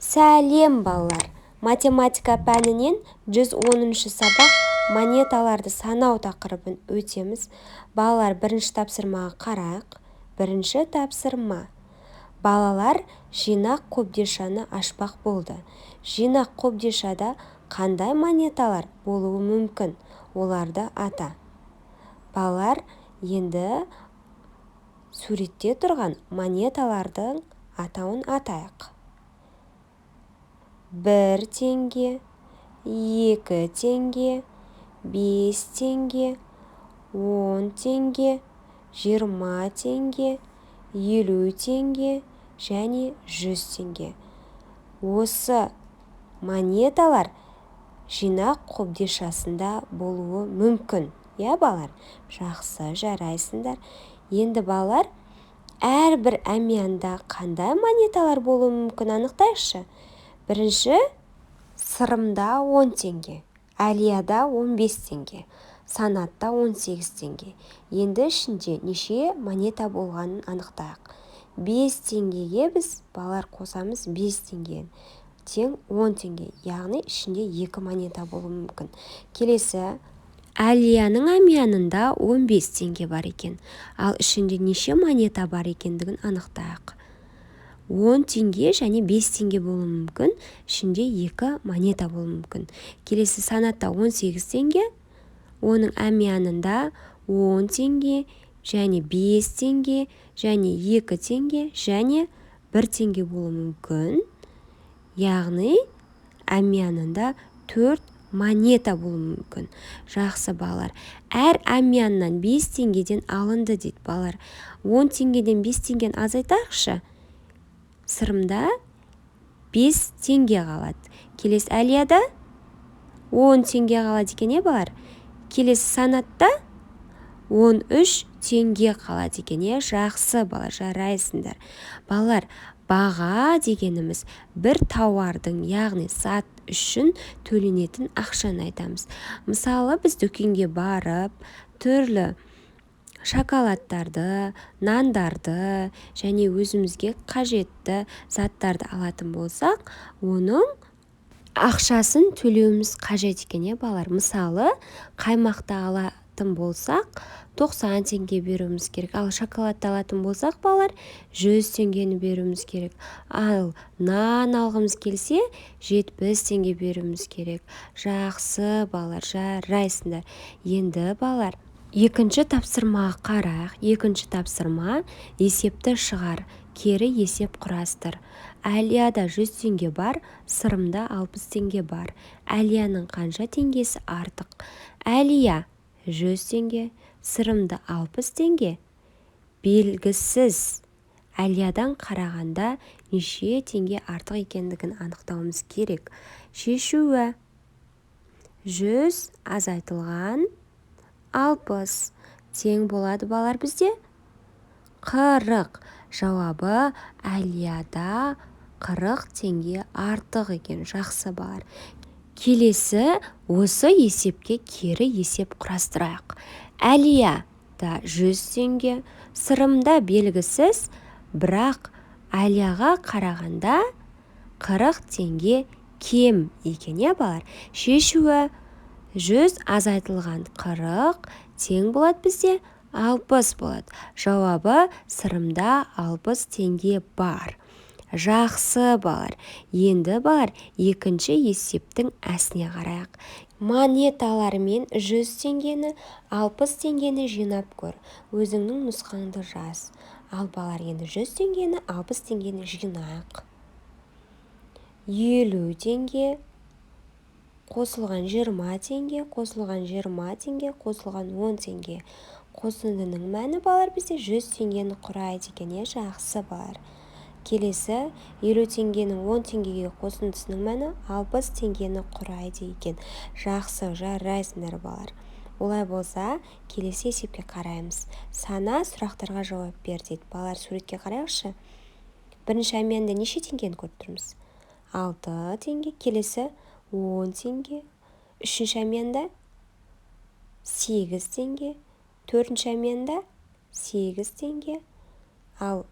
Сәлем балалар! Математика пәнінен 110-шы сабақ монеталарды санау тақырыбын өтеміз. Балалар, бірінші тапсырмаға қарайық. Бірінші тапсырма. Балалар жинақ қобдишаны ашпақ болды. Жинақ қобдишада қандай монеталар болуы мүмкін? Оларды ата. Балалар, енді суретте тұрған монеталардың атауын атайық. 1 теңге, 2 теңге, 5 теңге, 10 теңге, 20 теңге, 50 теңге және 100 теңге. Осы монеталар жинақ қобдишасында болуы мүмкін. Балалар, жақсы, жарайсыңдар. Енді балалар, әрбір әмиянда қандай монеталар болуы мүмкін, анықтайықшы. Бірінші сырымда 10 теңге, әлияда 15 теңге, санатта 18 теңге. Енді ішінде неше монета болғанын анықтайық. 5 теңгеге біз балалар қосамыз, 5 теңге тең 10 теңге, яғни ішінде 2 монета болуы мүмкін. Келесі, әлияның әмиянында 15 теңге бар екен, ал ішінде неше монета бар екендігін анықтайық. 10 теңге және 5 теңге болуы мүмкін, ішінде 2 монета болуы мүмкін. Келесі, санатта 18 теңге, оның әмиянында 10 теңге және 5 теңге және 2 теңге және 1 теңге болуы мүмкін. Яғни әмиянында 4 монета болуы мүмкін. Жақсы балалар. Әр әмияннан 5 теңгеден алынды дейді балалар. 10 теңгеден 5 теңгені азайтайықшы. Сырымда 5 теңге қалады. Келесі, әлияда 10 теңге қалады екен, балалар. Келесі, санатта 13 теңге қалады екен. Жақсы балалар, жарайсыңдар. Балалар, баға дегеніміз бір тауардың, яғни зат үшін төленетін ақшаны айтамыз. Мысалы, біз дүкенге барып, түрлі шоколадтарды, нандарды және өзімізге қажетті заттарды алатын болсақ, оның ақшасын төлеуіміз қажет екен, балалар. Мысалы, қаймақты алатын болсақ, 90 теңге беруіміз керек. Ал шоколадты алатын болсақ, балалар, 100 теңгені беруіміз керек. Ал нан алғымыз келсе, 70 теңге беруіміз керек. Жақсы балалар, жарайсыңдар. Енді балалар, екінші тапсырмаға қарайық. Екінші тапсырма: есепті шығар, кері есеп құрастыр. Әлияда 100 теңге бар, сырымда 60 теңге бар. Әлияның қанша теңгесі артық? Әлия 100 теңге, сырымда 60 теңге. Белгісіз. Әлиядан қарағанда неше теңге артық екендігін анықтауымыз керек. Шешуі: 100 азайтылған 60 тең болады балалар бізде 40. Жауабы әлияда 40 теңге артық екен. Жақсы балалар. Келесі, осы есепке кері есеп құрастырайық. Әлияда 100 теңге, сырымда белгісіз, бірақ әлияға қарағанда 40 теңге кем екен, балалар. Шешуі: 100 азайтылған 40 тең болады бізде 60 болады. Жауабы сырымда 60 теңге бар. Жақсы балалар. Енді балалар, екінші есептің әсіне қарайық. Монеталармен 100 теңгені, 60 теңгені жинап көр. Өзіңнің нұсқаңды жаз. Ал балалар, енді 100 теңгені, 60 теңгені жинайық. 50 теңге қосылған 20 теңге, қосылған 20 теңге, қосылған 10 теңге. Қосындының мәні балалар бізде 100 теңгені құрайды екен. Жақсы балалар. Келесі, 50 теңгенің 10 теңгеге қосындысының мәні 60 теңгені құрайды екен. Жақсы, жарайсыңдар балалар. Олай болса, келесі есепке қараймыз. Сана, сұрақтарға жауап бер дейді. Балалар, суретке қарайықшы. Бірінші әмиянда неше теңгені көріп тұрмыз? 6 теңге. Келесі 10 теңге. Үшінші әмиянда 8 теңге. Төртінші әмиянда 8 теңге. Ал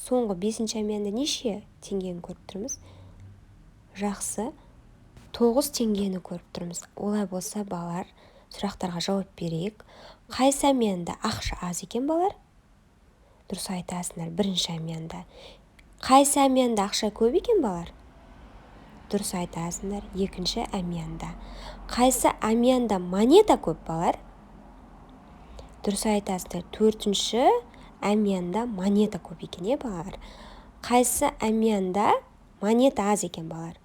соңғы 5-ші әмиянда неше теңгені көріп тұрмыз? Жақсы. 9 теңгені көріп тұрмыз. Олай болса, балалар, сұрақтарға жауап берейік. Қайсы әмиянда ақша аз екен, балалар? Дұрыс айтасыңдар, бірінші әмиянда. Қайсы әмиянда ақша көп екен, балалар? Дұрыс айтасыңдар, екінші әмиянда. Қайсы әмиянда монета көп, балалар? Дұрыс айтасыңдар, төртінші әмиянда монета көп екен, балалар? Қайсы әмиянда монета аз екен, балалар?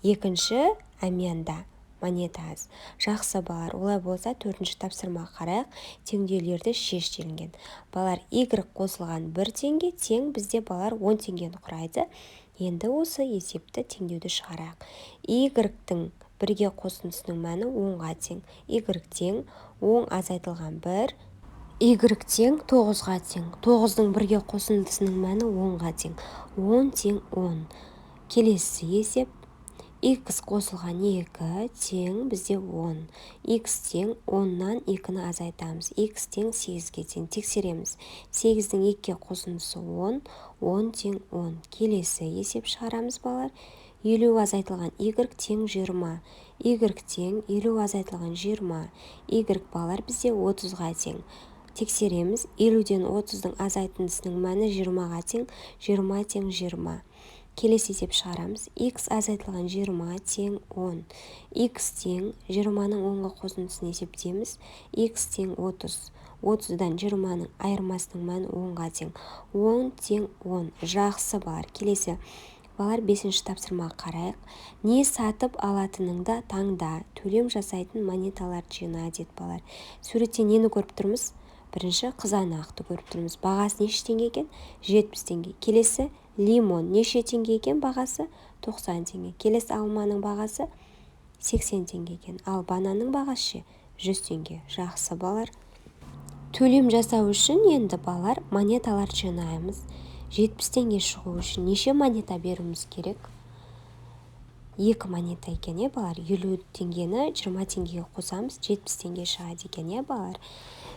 Екінші әмиянда монета аз. Жақсы, балалар, олай болса, төртінші тапсырмаға қарайық, теңдеулерді шеш делінген. Балалар, y қосылған 1 теңге тең бізде, балалар, 10 теңгені құрайды. Енді осы есепті теңдеуді шығарайық. Y-тің бірге қосындысының мәні 10-ға тең. Y тең 10 азайтылған 1, y тең 9-ға тең. 9-дың бірге қосындысының мәні 10-ға тең. 10 тең 10. Келесі есеп. X қосылған 2 тең бізде 10. X тең 10-нан 2-ні азайтамыз. X тең 8-ге тең. Тексереміз. 8-дің 2-ге қосындысы 10. 10 тең 10. Келесі есеп шығарамыз, балалар. 50 азайтылған Y тең 20. Y тең 50 азайтылған 20. Y, балалар, бізде 30-ға тең. Тексереміз. 50-ден 30-дың азайтындысының мәні 20-ға тең. 20 тең 20. Келесі есеп шығарамыз. X азайтылған 20 тең 10. X тең 20-ның 10-ға қосындысын есептеміз. X тең 30. 30-дан 20-ның айырмасының мәні 10-ға тең. 10 тең 10. Жақсы, балалар. Келесі, балалар, 5-ші тапсырмаға қарайық. Не сатып алатыныңда таңда, төлем жасайтын монеталарды жина деді, балалар. Суретте нені көріп тұрмыз? Бірінші қызанақты көріп тұрмыз. Бағасы неше теңге екен? 70 теңге. Келесі лимон неше теңге екен бағасы? 90 теңге. Келесі алманың бағасы 80 теңге екен. Ал бананның бағасы 100 теңге. Жақсы, балалар. Төлем жасау үшін енді, балалар, монеталар жинаймыз. 70 теңге шығу үшін неше монета беруіміз керек? 2 монета екен, балалар. 50 теңгені 20 теңгеге қосамыз, 70 теңге шығады екен, балалар.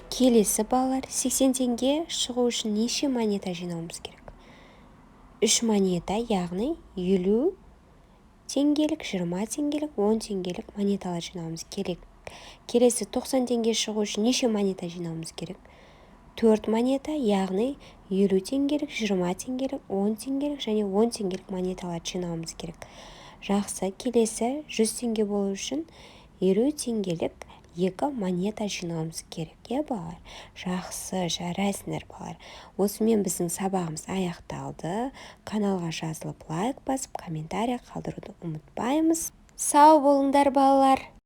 Келесі, балалар, 80 теңге шығу үшін неше монета жинауымыз керек? 3 монета, яғни 50 теңгелік, 20 теңгелік, 10 теңгелік монеталар жинауымыз керек. Келесі 90 теңге шығу үшін неше монета жинауымыз керек? 4 монета, яғни 50 теңгелік, 20 теңгелік, 10 теңгелік және 10 теңгелік монеталар жинауымыз керек. Жақсы, келесі 100 теңге болу үшін 50 теңгелік 2 монета жинауымыз керек, балалар? Жақсы, жарайсыңдар, балалар. Осымен біздің сабағымыз аяқталды. Каналға жазылып, лайк басып, комментария қалдыруды ұмытпаймыз. Сау болыңдар, балалар.